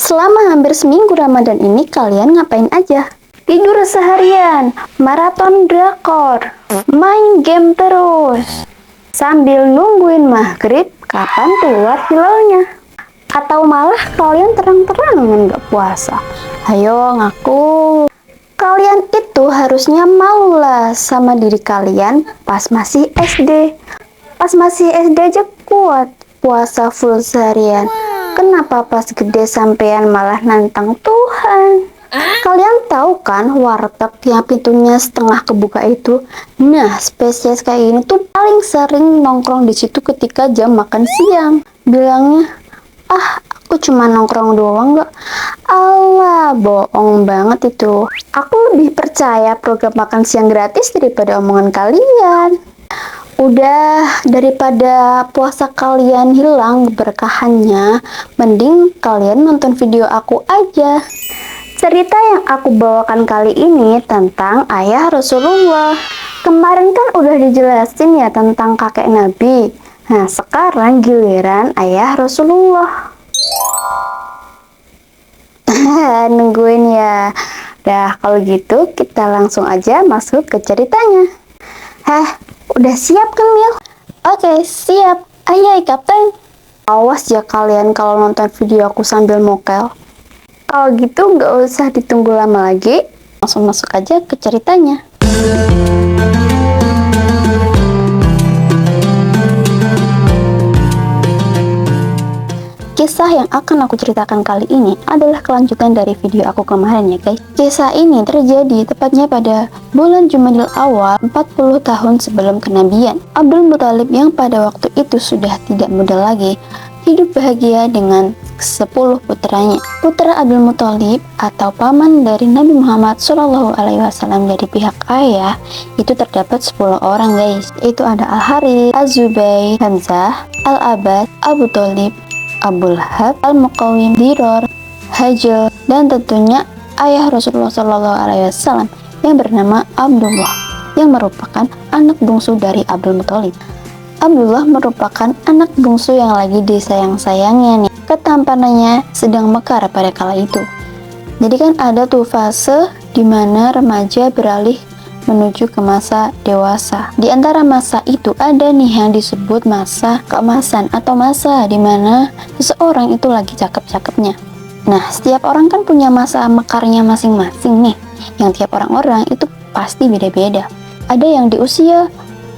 Selama hampir seminggu Ramadan ini kalian ngapain aja? Tidur seharian, maraton drakor, main game terus, sambil nungguin maghrib kapan keluar hilalnya. Atau malah kalian terang-terangan nggak puasa? Ayo ngaku. Kalian itu harusnya malulah sama diri kalian pas masih SD. Pas masih SD aja kuat puasa full seharian. Kenapa pas gede sampean malah nantang Tuhan? Kalian tahu kan warteg yang pintunya setengah kebuka itu? Nah, spesies kayak ini tuh paling sering nongkrong di situ ketika jam makan siang. Bilangnya, aku cuma nongkrong doang nggak? Alah, bohong banget itu. Aku lebih percaya program makan siang gratis daripada omongan kalian. Udah, daripada puasa kalian hilang berkahannya, mending kalian nonton video aku aja. Cerita yang aku bawakan kali ini tentang ayah Rasulullah. Kemarin kan udah dijelasin ya tentang kakek Nabi. Nah, sekarang giliran ayah Rasulullah. Nungguin ya. Dah, kalau gitu kita langsung aja masuk ke ceritanya. Udah siap kan, Mil? Oke, siap. Ayo, Kapten. Awas ya kalian kalau nonton video aku sambil mokel. Kalau gitu nggak usah ditunggu lama lagi, langsung masuk aja ke ceritanya. Kisah yang akan aku ceritakan kali ini adalah kelanjutan dari video aku kemarin ya guys. Kisah ini terjadi tepatnya pada bulan Jumadil Awal 40 tahun sebelum kenabian. Abdul Muthalib yang pada waktu itu sudah tidak muda lagi, hidup bahagia dengan 10 putranya. Putra Abdul Muthalib atau paman dari Nabi Muhammad SAW dari pihak ayah itu terdapat 10 orang guys. Itu ada Al-Harith, Az-Zubair, Hamzah, Al-Abbas, Abu Thalib, Abu Lahab, Al-Muqawqim, Diror, Hajjal, dan tentunya ayah Rasulullah SAW yang bernama Abdullah yang merupakan anak bungsu dari Abdul Muthalib. Abdullah merupakan anak bungsu yang lagi disayang-sayangnya nih. Ketampanannya sedang mekar pada kala itu. Jadi kan ada tuh fase dimana remaja beralih menuju ke masa dewasa. Di antara masa itu ada nih yang disebut masa keemasan atau masa dimana seseorang itu lagi cakep-cakepnya. Nah, setiap orang kan punya masa mekarnya masing-masing nih, yang tiap orang-orang itu pasti beda-beda. Ada yang di usia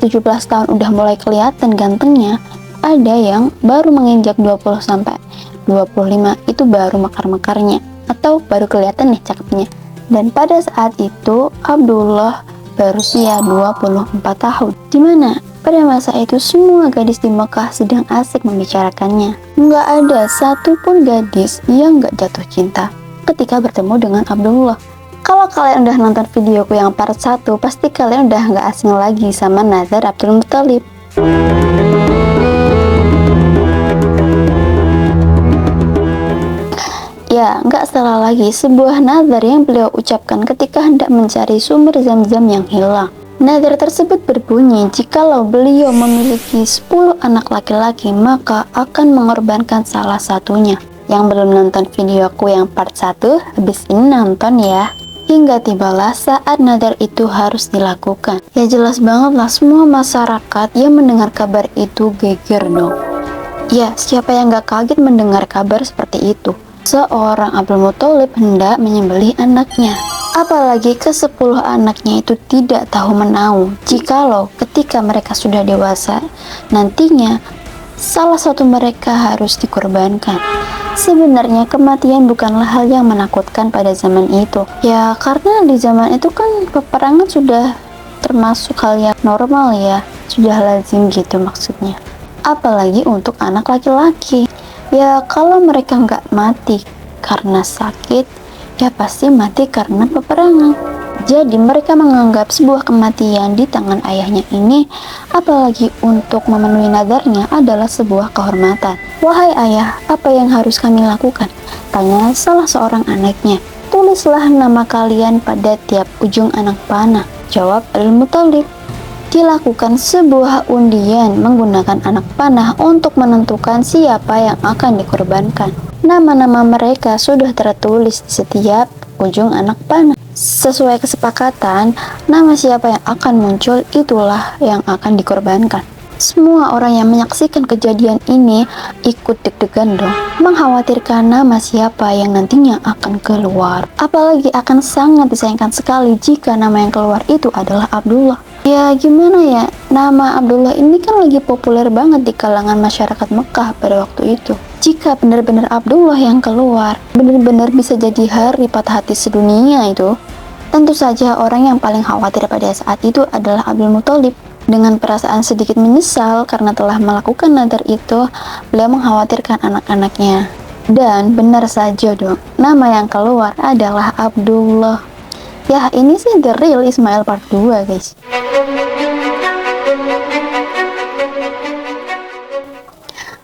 17 tahun udah mulai kelihatan gantengnya, ada yang baru menginjak 20 sampai 25 itu baru mekar-mekarnya atau baru kelihatan nih cakepnya. Dan pada saat itu Abdullah berusia 24 tahun, dimana pada masa itu semua gadis di Mekah sedang asik membicarakannya. Nggak ada satupun gadis yang nggak jatuh cinta ketika bertemu dengan Abdullah. Kalau kalian udah nonton videoku yang part 1, pasti kalian udah nggak asing lagi sama nazar Abdul Muthalib. Ya, nggak salah lagi, sebuah nazar yang beliau ucapkan ketika hendak mencari sumber Zam-Zam yang hilang. Nazar tersebut berbunyi, jikalau beliau memiliki 10 anak laki-laki, maka akan mengorbankan salah satunya. Yang belum nonton videoku yang part 1, habis ini nonton ya. Hingga tibalah saat nazar itu harus dilakukan. Ya jelas banget lah, semua masyarakat yang mendengar kabar itu geger dong. Ya, siapa yang gak kaget mendengar kabar seperti itu? Seorang Abdul Muthalib hendak menyembelih anaknya. Apalagi ke-10 anaknya itu tidak tahu menahu jikalau ketika mereka sudah dewasa, nantinya salah satu mereka harus dikorbankan. Sebenarnya kematian bukanlah hal yang menakutkan pada zaman itu. Ya, karena di zaman itu kan peperangan sudah termasuk hal yang normal ya, sudah lazim gitu maksudnya. Apalagi untuk anak laki-laki. Ya, kalau mereka nggak mati karena sakit, ya pasti mati karena peperangan. Jadi mereka menganggap sebuah kematian di tangan ayahnya ini, apalagi untuk memenuhi nadarnya, adalah sebuah kehormatan. Wahai ayah, apa yang harus kami lakukan? Tanya salah seorang anaknya. Tulislah nama kalian pada tiap ujung anak panah, jawab Abdul Muthalib. Dilakukan sebuah undian menggunakan anak panah untuk menentukan siapa yang akan dikorbankan. Nama-nama mereka sudah tertulis di setiap ujung anak panah. Sesuai kesepakatan, nama siapa yang akan muncul itulah yang akan dikorbankan. Semua orang yang menyaksikan kejadian ini ikut deg-degan dong, mengkhawatirkan nama siapa yang nantinya akan keluar. Apalagi akan sangat disayangkan sekali jika nama yang keluar itu adalah Abdullah. Ya gimana ya, nama Abdullah ini kan lagi populer banget di kalangan masyarakat Mekah pada waktu itu. Jika benar-benar Abdullah yang keluar, benar-benar bisa jadi hari patah hati sedunia itu. Tentu saja orang yang paling khawatir pada saat itu adalah Abdul Muthalib. Dengan perasaan sedikit menyesal karena telah melakukan nadar itu, beliau mengkhawatirkan anak-anaknya. Dan benar saja dong, nama yang keluar adalah Abdullah. Ya ini sih the real Ismail part 2 guys.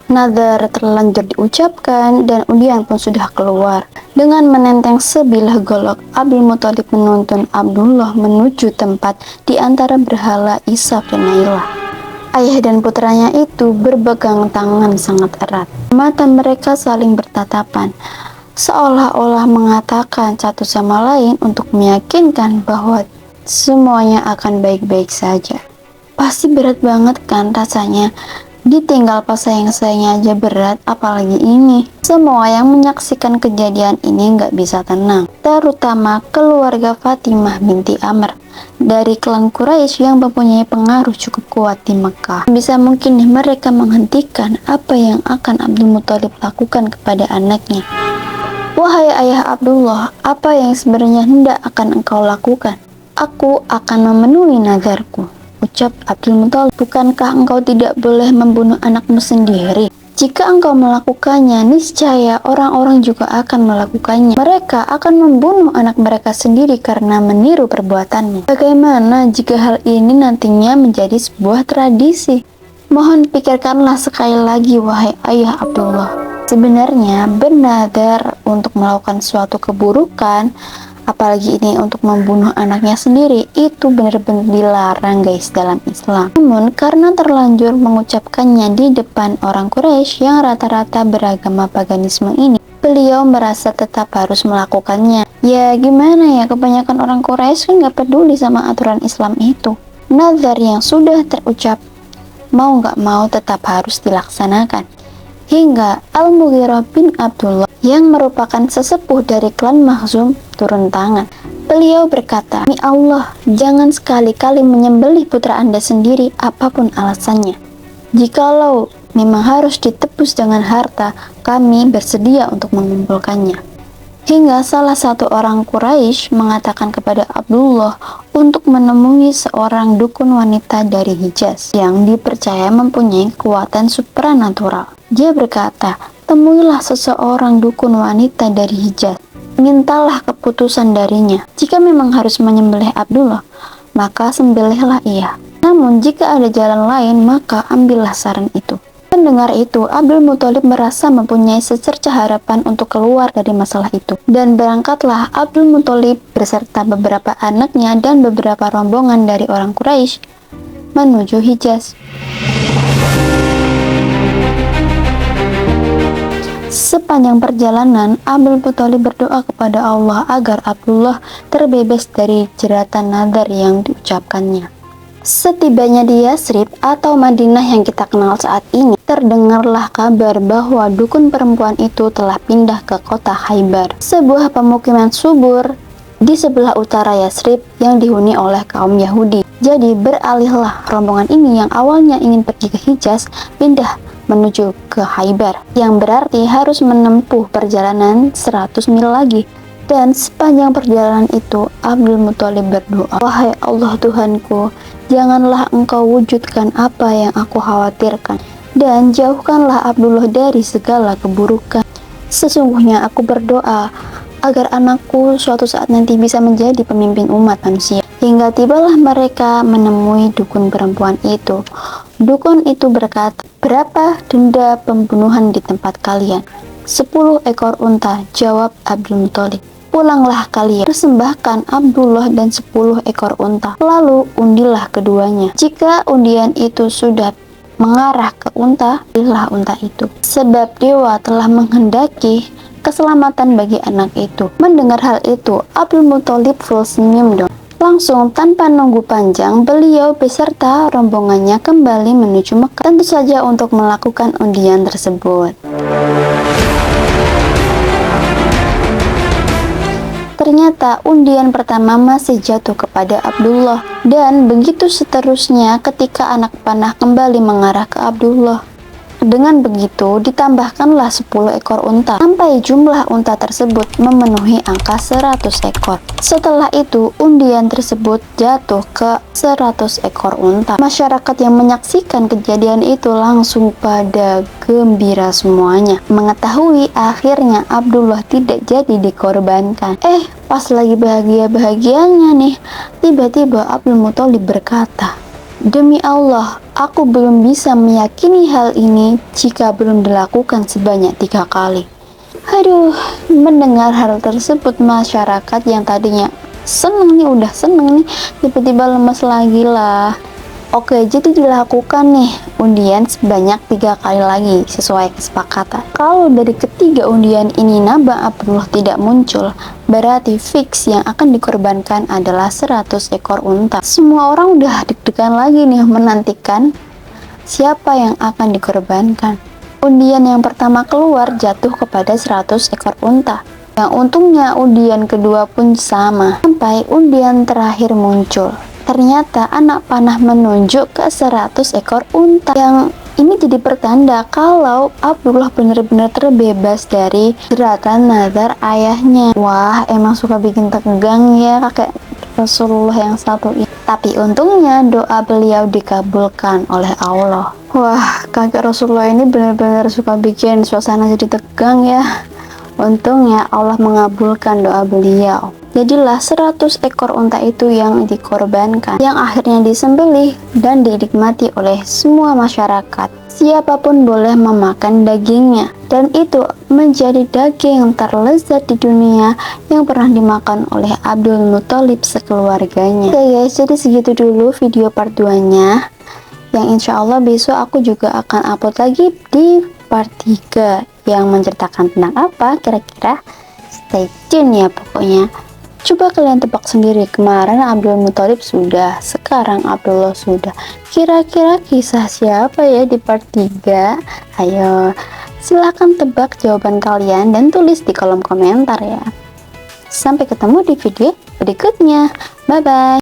Nadar terlanjur diucapkan dan undian pun sudah keluar. Dengan menenteng sebilah golok, Abdul Muthalib menuntun Abdullah menuju tempat di antara berhala Ishaq dan Nailah. Ayah dan putranya itu berpegang tangan sangat erat. Mata mereka saling bertatapan, seolah-olah mengatakan satu sama lain untuk meyakinkan bahwa semuanya akan baik-baik saja. Pasti berat banget kan rasanya. Ditinggal pas sayang-sayangnya aja berat, apalagi ini. Semua yang menyaksikan kejadian ini nggak bisa tenang, terutama keluarga Fatimah binti Amr dari klan Quraisy yang mempunyai pengaruh cukup kuat di Mekah. Bisa mungkin mereka menghentikan apa yang akan Abdul Muthalib lakukan kepada anaknya. Wahai ayah Abdullah, apa yang sebenarnya hendak akan engkau lakukan? Aku akan memenuhi nadarku, ucap Abdul Muthalib. Bukankah engkau tidak boleh membunuh anakmu sendiri? Jika engkau melakukannya, niscaya orang-orang juga akan melakukannya. Mereka akan membunuh anak mereka sendiri karena meniru perbuatanmu. Bagaimana jika hal ini nantinya menjadi sebuah tradisi? Mohon pikirkanlah sekali lagi, wahai ayah Abdullah. Sebenarnya bernadar untuk melakukan suatu keburukan, apalagi ini untuk membunuh anaknya sendiri, itu benar-benar dilarang guys dalam Islam. Namun karena terlanjur mengucapkannya di depan orang Quraisy yang rata-rata beragama paganisme ini, beliau merasa tetap harus melakukannya. Ya gimana ya, kebanyakan orang Quraisy kan gak peduli sama aturan Islam itu. Nazar yang sudah terucap mau gak mau tetap harus dilaksanakan. Hingga Al-Mughirah bin Abdullah yang merupakan sesepuh dari klan Makhzum turun tangan. Beliau berkata, "Demi Allah, jangan sekali-kali menyembelih putra Anda sendiri apapun alasannya. Jikalau memang harus ditebus dengan harta, kami bersedia untuk mengumpulkannya." Hingga salah satu orang Quraisy mengatakan kepada Abdullah untuk menemui seorang dukun wanita dari Hijaz yang dipercaya mempunyai kekuatan supranatural. Dia berkata, "Temuilah seseorang dukun wanita dari Hijaz. Mintalah keputusan darinya. Jika memang harus menyembelih Abdullah, maka sembelihlah ia. Namun jika ada jalan lain, maka ambillah saran itu." Mendengar itu, Abdul Muthalib merasa mempunyai secerca harapan untuk keluar dari masalah itu. Dan berangkatlah Abdul Muthalib beserta beberapa anaknya dan beberapa rombongan dari orang Quraisy menuju Hijaz. Sepanjang perjalanan, Abdul Muthalib berdoa kepada Allah agar Abdullah terbebas dari jeratan nadar yang diucapkannya. Setibanya di Yasrib atau Madinah yang kita kenal saat ini, terdengarlah kabar bahwa dukun perempuan itu telah pindah ke kota Khaybar, sebuah pemukiman subur di sebelah utara Yasrib yang dihuni oleh kaum Yahudi. Jadi beralihlah rombongan ini yang awalnya ingin pergi ke Hijaz, pindah menuju ke Khaybar, yang berarti harus menempuh perjalanan 100 mil lagi. Dan sepanjang perjalanan itu, Abdul Muthalib berdoa, "Wahai Allah Tuhanku, janganlah engkau wujudkan apa yang aku khawatirkan, dan jauhkanlah Abdullah dari segala keburukan. Sesungguhnya aku berdoa agar anakku suatu saat nanti bisa menjadi pemimpin umat manusia." Hingga tibalah mereka menemui dukun perempuan itu. Dukun itu berkata, "Berapa denda pembunuhan di tempat kalian?" 10 ekor unta, jawab Abdul Muthalib. "Pulanglah kalian, persembahkan Abdullah dan 10 ekor unta, lalu undilah keduanya. Jika undian itu sudah mengarah ke unta, pilihlah unta itu. Sebab dewa telah menghendaki keselamatan bagi anak itu. Mendengar hal itu, Abdul Muthalib full senyum dong. Langsung tanpa nunggu panjang, beliau beserta rombongannya kembali menuju Mekah, tentu saja untuk melakukan undian tersebut. Ternyata undian pertama masih jatuh kepada Abdullah, dan begitu seterusnya ketika anak panah kembali mengarah ke Abdullah. Dengan begitu, ditambahkanlah 10 ekor unta, sampai jumlah unta tersebut memenuhi angka 100 ekor. Setelah itu, undian tersebut jatuh ke 100 ekor unta. Masyarakat yang menyaksikan kejadian itu langsung pada gembira semuanya, mengetahui akhirnya Abdullah tidak jadi dikorbankan. Pas lagi bahagia-bahagianya nih, tiba-tiba Abdul Muthalib berkata, "Demi Allah, aku belum bisa meyakini hal ini jika belum dilakukan sebanyak 3 kali." Mendengar hal tersebut, masyarakat yang tadinya seneng nih, udah seneng nih, tiba-tiba lemes lagi lah. Oke, jadi dilakukan nih undian sebanyak 3 kali lagi sesuai kesepakatan. Kalau dari ketiga undian ini Naba Abdullah tidak muncul, berarti fix yang akan dikorbankan adalah 100 ekor unta. Semua orang udah deg-degan lagi nih menantikan siapa yang akan dikorbankan. Undian yang pertama keluar jatuh kepada 100 ekor unta. Yang untungnya undian kedua pun sama, sampai undian terakhir muncul. Ternyata anak panah menunjuk ke 100 ekor unta. Yang ini jadi pertanda kalau Abdullah benar-benar terbebas dari jeratan nazar ayahnya. Wah, emang suka bikin tegang ya kakek Rasulullah yang satu ini. Tapi untungnya doa beliau dikabulkan oleh Allah. Wah, kakek Rasulullah ini benar-benar suka bikin suasana jadi tegang ya. Untungnya Allah mengabulkan doa beliau. Jadilah 100 ekor unta itu yang dikorbankan, yang akhirnya disembelih dan dinikmati oleh semua masyarakat. Siapapun boleh memakan dagingnya, dan itu menjadi daging terlezat di dunia yang pernah dimakan oleh Abdul Muthalib sekeluarganya. Oke guys, jadi segitu dulu video part 2-nya, yang insya Allah besok aku juga akan upload lagi di part 3 yang menceritakan tentang apa kira-kira. Stay tune ya pokoknya. Coba kalian tebak sendiri, kemarin Abdul Muthalib sudah, sekarang Abdullah sudah. Kira-kira kisah siapa ya di part 3? Ayo, silahkan tebak jawaban kalian dan tulis di kolom komentar ya. Sampai ketemu di video berikutnya. Bye-bye.